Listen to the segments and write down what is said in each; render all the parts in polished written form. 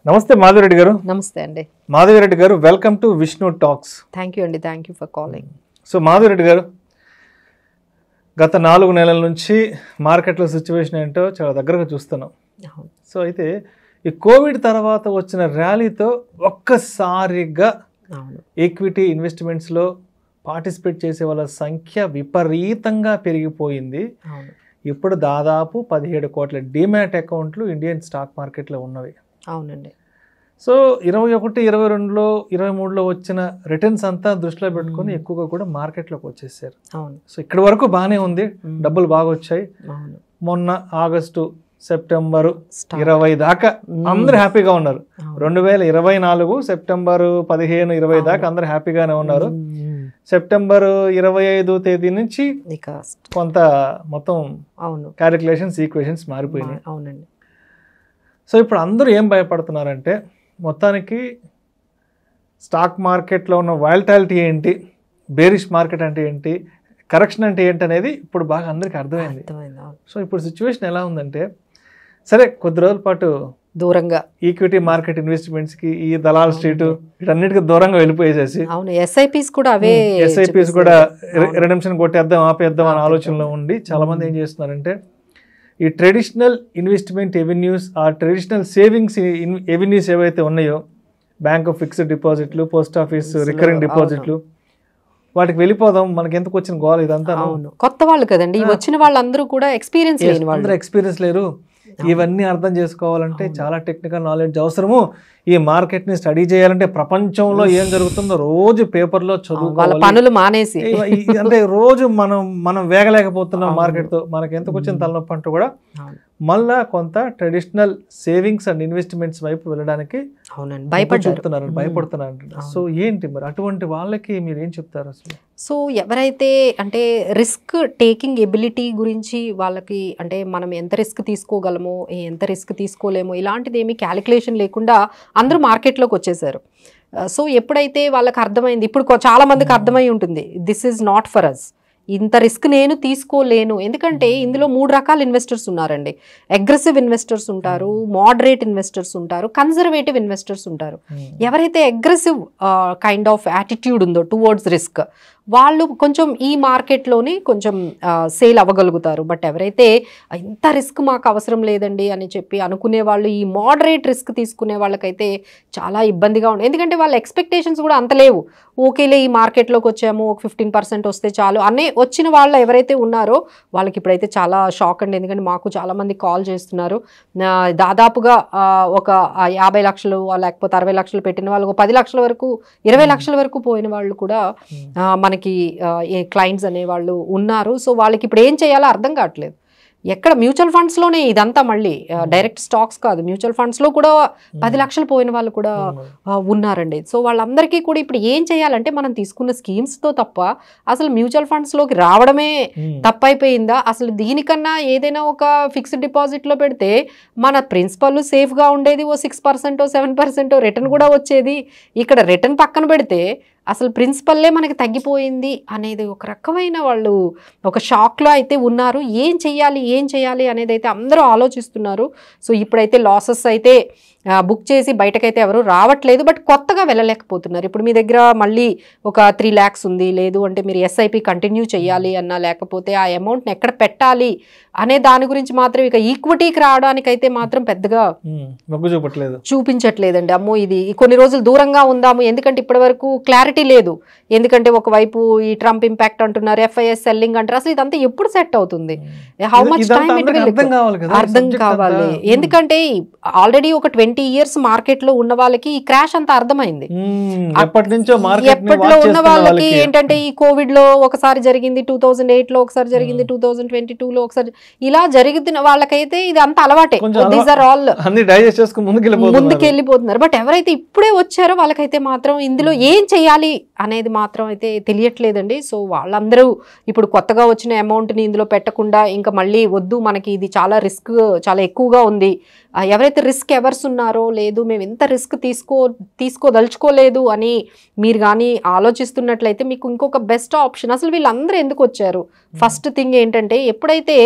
నమస్తే మాధవిరెడ్డి గారు. నమస్తే అండి. మాధవిరెడ్డి గారు, welcome to Vishnu talks. Thank you అండి, thank you for calling. So Madhavi Reddy గారు, గత 4 నెలల నుంచి మార్కెట్లో సిచ్యువేషన్ ఏంటో చాలా దగ్గరగా చూస్తున్నాం. సో అయితే ఈ కోవిడ్ తర్వాత వచ్చిన ర్యాలీతో ఒక్కసారిగా ఈక్విటీ ఇన్వెస్ట్మెంట్స్లో పార్టిసిపేట్ చేసే వాళ్ళ సంఖ్య విపరీతంగా పెరిగిపోయింది. ఇప్పుడు దాదాపు 17 కోట్ల డిమాట్ అకౌంట్లు ఇండియన్ స్టాక్ మార్కెట్లో ఉన్నవి. అవునండి. సో 21, 22లో 23లో వచ్చిన రిటర్న్స్ అంతా దృష్టిలో పెట్టుకొని ఎక్కువగా కూడా మార్కెట్లోకి వచ్చేసారు. అవును. సో ఇక్కడ వరకు బాగానే ఉంది, డబ్బులు బాగా వచ్చాయి. మొన్న ఆగస్టు, సెప్టెంబరు 20 దాకా అందరు హ్యాపీగా ఉన్నారు. 2024 సెప్టెంబరు 15, 20 దాకా అందరు హ్యాపీగానే ఉన్నారు. సెప్టెంబర్ 25 తేదీ నుంచి కొంత మొత్తం క్యాలిక్యులేషన్స్, ఈక్వేషన్స్ మారిపోయినాయి. అవునండి. సో ఇప్పుడు అందరూ ఏం భయపడుతున్నారంటే, మొత్తానికి స్టాక్ మార్కెట్లో ఉన్న వాలటాలిటీ ఏంటి, బేరిష్ మార్కెట్ అంటే ఏంటి, కరెక్షన్ అంటే ఏంటి అనేది ఇప్పుడు బాగా అందరికీ అర్థమైంది. సో ఇప్పుడు సిచ్యువేషన్ ఎలా ఉందంటే, సరే కొద్ది రోజుల పాటు దూరంగా ఈక్విటీ మార్కెట్ ఇన్వెస్ట్మెంట్స్ కి, ఈ దలాల్ స్ట్రీట్ వీటన్నిటికీ దూరంగా వెళ్ళిపోయేసేసి, ఎస్ఐపీస్ కూడా రిడెంప్షన్ కొట్టేద్దాం, ఆపేద్దాం అనే ఆలోచనలో ఉండి చాలా మంది ఏం చేస్తున్నారంటే, ఈ ట్రెడిషనల్ ఇన్వెస్ట్మెంట్ ఎవెన్యూస్, ఆ ట్రెడిషనల్ సేవింగ్స్ ఎవెన్యూస్ ఏవైతే ఉన్నాయో, బ్యాంక్ ఫిక్స్డ్ డిపాజిట్లు, పోస్ట్ ఆఫీస్ రికరింగ్ డిపాజిట్లు, వాటికి వెళ్ళిపోదాం, మనకి ఎందుకు వచ్చిన గోల్ ఇదంతా. కొత్త వాళ్ళు కదండి వచ్చిన వాళ్ళందరూ కూడా ఎక్స్పీరియన్స్ లేని వాళ్ళు, అందరూ ఎక్స్పీరియన్స్ లేరు. ఇవన్నీ అర్థం చేసుకోవాలంటే చాలా టెక్నికల్ నాలెడ్జ్ అవసరము. ఈ మార్కెట్ ని స్టడీ చేయాలంటే ప్రపంచంలో ఏం జరుగుతుందో రోజు పేపర్లో చదువుకోవాలి, పనులు మానేసి. అంటే రోజు మనం వేగలేకపోతున్నాం మార్కెట్ తో, మనకి ఎందుకు వచ్చిన తలనొప్పి అంటూ కూడా మళ్ళా కొంత ట్రెడిషనల్ సేవింగ్స్ అండ్ ఇన్వెస్ట్మెంట్స్ వైపు వెళ్ళడానికి భయపడుతున్నారు. సో ఏంటి మరి అటువంటి వాళ్ళకి మీరు ఏం చెప్తారు అసలు? సో ఎవరైతే అంటే రిస్క్ టేకింగ్ ఎబిలిటీ గురించి వాళ్ళకి, అంటే మనం ఎంత రిస్క్ తీసుకోగలమో, ఎంత రిస్క్ తీసుకోలేమో, ఇలాంటిది ఏమీ క్యాలిక్యులేషన్ లేకుండా అందరూ మార్కెట్లోకి వచ్చేసారు. సో ఎప్పుడైతే వాళ్ళకి అర్థమైంది, ఇప్పుడు చాలా మందికి అర్థమై ఉంటుంది, this is not for us, ఇంత రిస్క్ నేను తీసుకోలేను. ఎందుకంటే ఇందులో 3 రకాల ఇన్వెస్టర్స్ ఉన్నారండి. అగ్రెసివ్ ఇన్వెస్టర్స్ ఉంటారు, మోడరేట్ ఇన్వెస్టర్స్ ఉంటారు, కన్జర్వేటివ్ ఇన్వెస్టర్స్ ఉంటారు. ఎవరైతే అగ్రెసివ్ కైండ్ ఆఫ్ యాటిట్యూడ్ ఉందో టువర్డ్స్ రిస్క్, వాళ్ళు కొంచెం ఈ మార్కెట్లోనే కొంచెం సేల్ అవ్వగలుగుతారు. బట్ ఎవరైతే ఇంత రిస్క్ మాకు అవసరం లేదండి అని చెప్పి అనుకునే వాళ్ళు, ఈ మోడరేట్ రిస్క్ తీసుకునే వాళ్ళకైతే చాలా ఇబ్బందిగా ఉంది. ఎందుకంటే వాళ్ళ ఎక్స్పెక్టేషన్స్ కూడా అంత లేవు. ఓకేలే ఈ మార్కెట్లోకి వచ్చాము, ఒక 15% వస్తే చాలు అనే వచ్చిన వాళ్ళు ఎవరైతే ఉన్నారో వాళ్ళకి ఇప్పుడైతే చాలా షాక్ అండి. ఎందుకంటే మాకు చాలామంది కాల్ చేస్తున్నారు, దాదాపుగా ఒక 50 లక్షలు లేకపోతే 60 లక్షలు పెట్టిన వాళ్ళు 10 లక్షల వరకు, 20 లక్షల వరకు పోయిన వాళ్ళు కూడా మనకి క్లయింట్స్ అనేవాళ్ళు ఉన్నారు. సో వాళ్ళకి ఇప్పుడు ఏం చేయాలో అర్థం కావట్లేదు. ఎక్కడ మ్యూచువల్ ఫండ్స్లోనే ఇదంతా, మళ్ళీ డైరెక్ట్ స్టాక్స్ కాదు, మ్యూచువల్ ఫండ్స్లో కూడా 10 లక్షలు పోయిన వాళ్ళు కూడా ఉన్నారండి. సో వాళ్ళందరికీ కూడా ఇప్పుడు ఏం చేయాలంటే, మనం తీసుకున్న స్కీమ్స్తో తప్ప అసలు మ్యూచువల్ ఫండ్స్లోకి రావడమే తప్పైపోయిందా? అసలు దీనికన్నా ఏదైనా ఒక ఫిక్స్డ్ డిపాజిట్లో పెడితే మన ప్రిన్సిపల్ సేఫ్గా ఉండేది, ఓ 6%, 7% రిటర్న్ కూడా వచ్చేది. ఇక్కడ రిటర్న్ పక్కన పెడితే అసలు ప్రిన్సిపల్లే మనకి తగ్గిపోయింది అనేది ఒక రకమైన వాళ్ళు ఒక షాక్లో అయితే ఉన్నారు. ఏం చెయ్యాలి అనేది అయితే అందరూ ఆలోచిస్తున్నారు. సో ఇప్పుడైతే లాసెస్ అయితే బుక్ చేసి బయటకైతే ఎవరు రావట్లేదు, బట్ కొత్తగా వెళ్ళలేకపోతున్నారు. ఇప్పుడు మీ దగ్గర మళ్ళీ ఒక 3 lakhs ఉంది, లేదు అంటే మీరు ఎస్ఐపి కంటిన్యూ చేయాలి అన్నా, లేకపోతే ఆ అమౌంట్ని ఎక్కడ పెట్టాలి అనే దాని గురించి మాత్రం ఇక ఈక్విటీకి రావడానికైతే మాత్రం పెద్దగా చూపించట్లేదండి. అమ్మో ఇది కొన్ని రోజులు దూరంగా ఉందాము, ఎందుకంటే ఇప్పటి వరకు క్లారిటీ లేదు. ఎందుకంటే ఒకవైపు ఈ ట్రంప్ ఇంపాక్ట్ అంటున్నారు, FIS సెల్లింగ్ అంటారు. అసలు ఇదంతా ఎప్పుడు సెట్ అవుతుంది? How much time it will అర్థం కావాలి. ఎందుకంటే ఆల్రెడీ ఒక 20 years మార్కెట్ లో ఉన్న వాళ్ళకి ఈ క్రాష్ అంతా అర్థమైంది. ఎప్పట్లో ఉన్న వాళ్ళకి ఏంటంటే ఈ కోవిడ్ లో ఒకసారి జరిగింది, 2008 లో ఒకసారి జరిగింది, 2022 లో ఒకసారి, ఇలా జరుగుతున్న వాళ్ళకైతే ఇది అంత అలవాటే. దీస్ ఆర్ ఆల్ ముందుకు వెళ్ళిపోతున్నారు. బట్ ఎవరైతే ఇప్పుడే వచ్చారో వాళ్ళకైతే మాత్రం ఇందులో ఏం చేయాలి అనేది మాత్రం అయితే తెలియట్లేదండి. సో వాళ్ళందరూ ఇప్పుడు కొత్తగా వచ్చిన అమౌంట్ని ఇందులో పెట్టకుండా ఇంకా మళ్ళీ వద్దు, మనకి ఇది చాలా రిస్క్ చాలా ఎక్కువగా ఉంది, ఎవరైతే రిస్క్ ఎవర్స్ ఉన్నారో, లేదు మేము ఎంత రిస్క్ తీసుకోదలుచుకోలేదు అని మీరు కానీ ఆలోచిస్తున్నట్లయితే మీకు ఇంకొక బెస్ట్ ఆప్షన్. అసలు వీళ్ళందరూ ఎందుకు వచ్చారు? ఫస్ట్ థింగ్ ఏంటంటే, ఎప్పుడైతే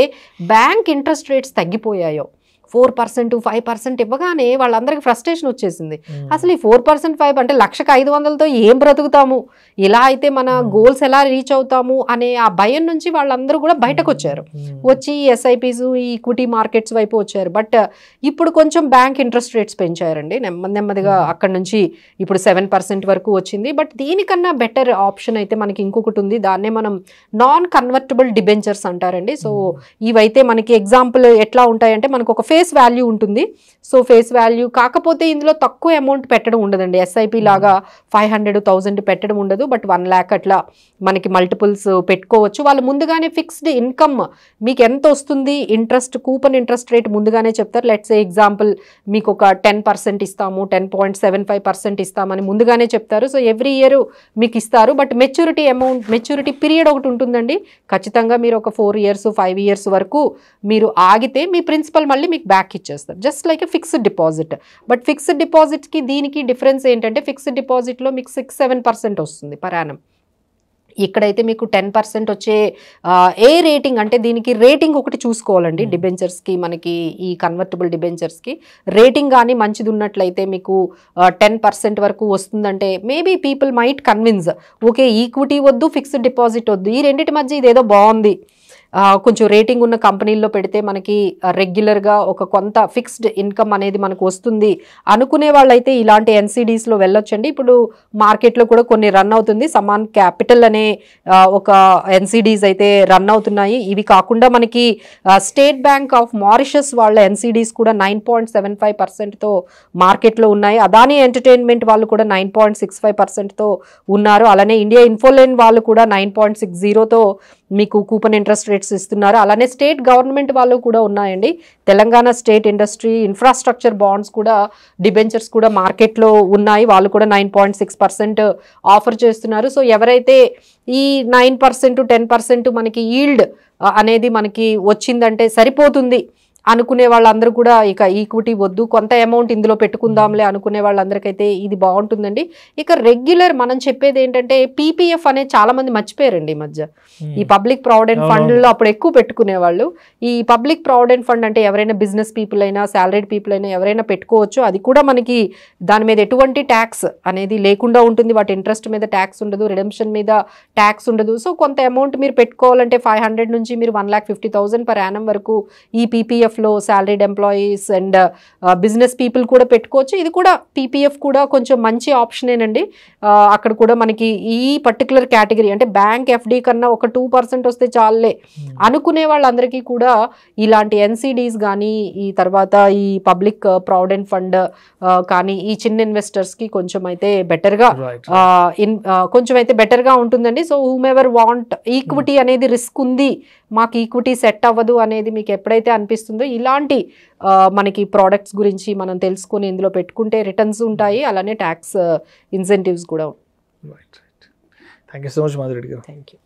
బ్యాంక్ ఇంట్రెస్ట్ రేట్స్ తగ్గిపోయాయో, 4%, 5% ఇవ్వగానే వాళ్ళందరికీ ఫ్రస్ట్రేషన్ వచ్చేసింది. అసలు ఈ 4%, 5 అంటే 1,500తో ఏం బ్రతుకుతాము, ఇలా అయితే మన గోల్స్ ఎలా రీచ్ అవుతాము అనే ఆ భయం నుంచి వాళ్ళందరూ కూడా బయటకు వచ్చారు. వచ్చి ఎస్ఐపీస్, ఈ ఈక్విటీ మార్కెట్స్ వైపు వచ్చారు. బట్ ఇప్పుడు కొంచెం బ్యాంక్ ఇంట్రెస్ట్ రేట్స్ పెంచారండి, నెమ్మదిగా అక్కడ నుంచి ఇప్పుడు 7% వరకు వచ్చింది. బట్ దీనికన్నా బెటర్ ఆప్షన్ అయితే మనకి ఇంకొకటి ఉంది, దాన్నే మనం నాన్ కన్వర్టబుల్ డిబెంచర్స్ అంటారండి. సో ఇవైతే మనకి ఎగ్జాంపుల్ ఎట్లా ఉంటాయంటే, మనకు ఒక ఫేస్ వాల్యూ ఉంటుంది. సో ఫేస్ వాల్యూ కాకపోతే ఇందులో తక్కువ అమౌంట్ పెట్టడం ఉండదండి, ఎస్ఐపి లాగా 500,000 పెట్టడం ఉండదు. బట్ 1 lakh అట్లా మనకి మల్టిపుల్స్ పెట్టుకోవచ్చు. వాళ్ళు ముందుగానే ఫిక్స్డ్ ఇన్కమ్ మీకు ఎంత వస్తుంది, ఇంట్రెస్ట్, కూపన్ ఇంట్రెస్ట్ రేట్ ముందుగానే చెప్తారు. లెట్స్ సే ఎగ్జాంపుల్ మీకు ఒక 10% ఇస్తాము, 10.75% ఇస్తామని ముందుగానే చెప్తారు. సో ఎవ్రీ ఇయర్ మీకు ఇస్తారు. బట్ మెచ్యూరిటీ పీరియడ్ ఒకటి ఉంటుందండి. ఖచ్చితంగా మీరు ఒక 4 years 5 years వరకు మీరు ఆగితే మీ ప్రిన్సిపల్ మళ్ళీ మీకు బ్యాక్ ఇచ్చేస్తారు, just like fixed deposit. But fixed డిపాజిట్కి దీనికి డిఫరెన్స్ ఏంటంటే, ఫిక్స్డ్ డిపాజిట్లో మీకు 6-7% వస్తుంది పర్ యానం. ఇక్కడైతే మీకు 10% వచ్చే ఏ రేటింగ్ అంటే, దీనికి రేటింగ్ ఒకటి చూసుకోవాలండి డిబెంచర్స్కి. మనకి ఈ కన్వర్టబుల్ డిబెంచర్స్కి రేటింగ్ కానీ మంచిది ఉన్నట్లయితే మీకు 10% వరకు వస్తుందంటే maybe people might convince, okay equity వద్దు, ఫిక్స్డ్ డిపాజిట్ వద్దు, ఈ రెండింటి మధ్య ఇదేదో బాగుంది, కొంచెం రేటింగ్ ఉన్న కంపెనీల్లో పెడితే మనకి రెగ్యులర్గా ఒక కొంత ఫిక్స్డ్ ఇన్కమ్ అనేది మనకు వస్తుంది అనుకునే వాళ్ళైతే ఇలాంటి ఎన్సిడీస్లో వెళ్ళొచ్చండి. ఇప్పుడు మార్కెట్లో కూడా కొన్ని రన్ అవుతుంది, సమాన్ క్యాపిటల్ అనే ఒక ఎన్సిడీస్ అయితే రన్ అవుతున్నాయి. ఇవి కాకుండా మనకి స్టేట్ బ్యాంక్ ఆఫ్ మారిషస్ వాళ్ళ ఎన్సిడీస్ కూడా 9.75%తో మార్కెట్లో ఉన్నాయి. అదానీ ఎంటర్టైన్మెంట్ వాళ్ళు కూడా 9.65%తో ఉన్నారు. అలానే ఇండియా ఇన్ఫోలైన్ వాళ్ళు కూడా 9.60తో మీకు కూపన్ ఇంట్రెస్ట్ రేట్స్ ఇస్తున్నారు. అలానే స్టేట్ గవర్నమెంట్ వాళ్ళు కూడా ఉన్నాయండి. Telangana state industry infrastructure bonds కూడా, డిబెంచర్స్ కూడా మార్కెట్లో ఉన్నాయి. వాళ్ళు కూడా 9.6% ఆఫర్ చేస్తున్నారు. సో ఎవరైతే ఈ 9%, 10% మనకి ఈల్డ్ అనేది మనకి వచ్చిందంటే సరిపోతుంది అనుకునే వాళ్ళందరూ కూడా ఇక ఈక్విటీ వద్దు, కొంత అమౌంట్ ఇందులో పెట్టుకుందాంలే అనుకునే వాళ్ళందరికైతే ఇది బాగుంటుందండి. ఇక రెగ్యులర్ మనం చెప్పేది ఏంటంటే, పీపీఎఫ్ అనేది చాలా మంది మర్చిపోయారండి ఈ మధ్య. ఈ పబ్లిక్ ప్రావిడెంట్ ఫండ్లో అప్పుడు ఎక్కువ పెట్టుకునేవాళ్ళు. ఈ పబ్లిక్ ప్రావిడెంట్ ఫండ్ అంటే ఎవరైనా బిజినెస్ పీపుల్ అయినా, సాలరీడ్ పీపుల్ అయినా ఎవరైనా పెట్టుకోవచ్చు. అది కూడా మనకి దాని మీద ఎటువంటి ట్యాక్స్ అనేది లేకుండా ఉంటుంది. వాటి ఇంట్రెస్ట్ మీద ట్యాక్స్ ఉండదు, రిడెంప్షన్ మీద ట్యాక్స్ ఉండదు. సో కొంత అమౌంట్ మీరు పెట్టుకోవాలంటే 500 నుంచి మీరు 1,50,000 per annum వరకు ఈ పీపీఎఫ్ లో salaried employees and business people కూడా పెట్టుకోవచ్చు. ఇది కూడా పీపీఎఫ్ కూడా కొంచెం మంచి ఆప్షనేనండి. అక్కడ కూడా మనకి ఈ పర్టికులర్ కేటగిరీ అంటే బ్యాంక్ ఎఫ్డి కన్నా ఒక 2% వస్తే చాలే అనుకునే వాళ్ళందరికీ కూడా ఇలాంటి ఎన్సిడీస్ కానీ, ఈ తర్వాత ఈ పబ్లిక్ ప్రావిడెంట్ ఫండ్ కానీ ఈ చిన్న ఇన్వెస్టర్స్కి కొంచెం అయితే బెటర్గా కొంచెం అయితే బెటర్గా ఉంటుందండి. సో హూమెవర్ వాంట్ ఈక్విటీ అనేది రిస్క్ ఉంది, మాకు ఈక్విటీ సెట్ అవ్వదు అనేది మీకు ఎప్పుడైతే అనిపిస్తుందో, ఇలాంటి మనకి ప్రోడక్ట్స్ గురించి మనం తెలుసుకొని ఇందులో పెట్టుకుంటే రిటర్న్స్ ఉంటాయి, అలానే ట్యాక్స్ ఇన్సెంటివ్స్ కూడా ఉంటాయి. Thank you so much Madhuri గారు. Thank you.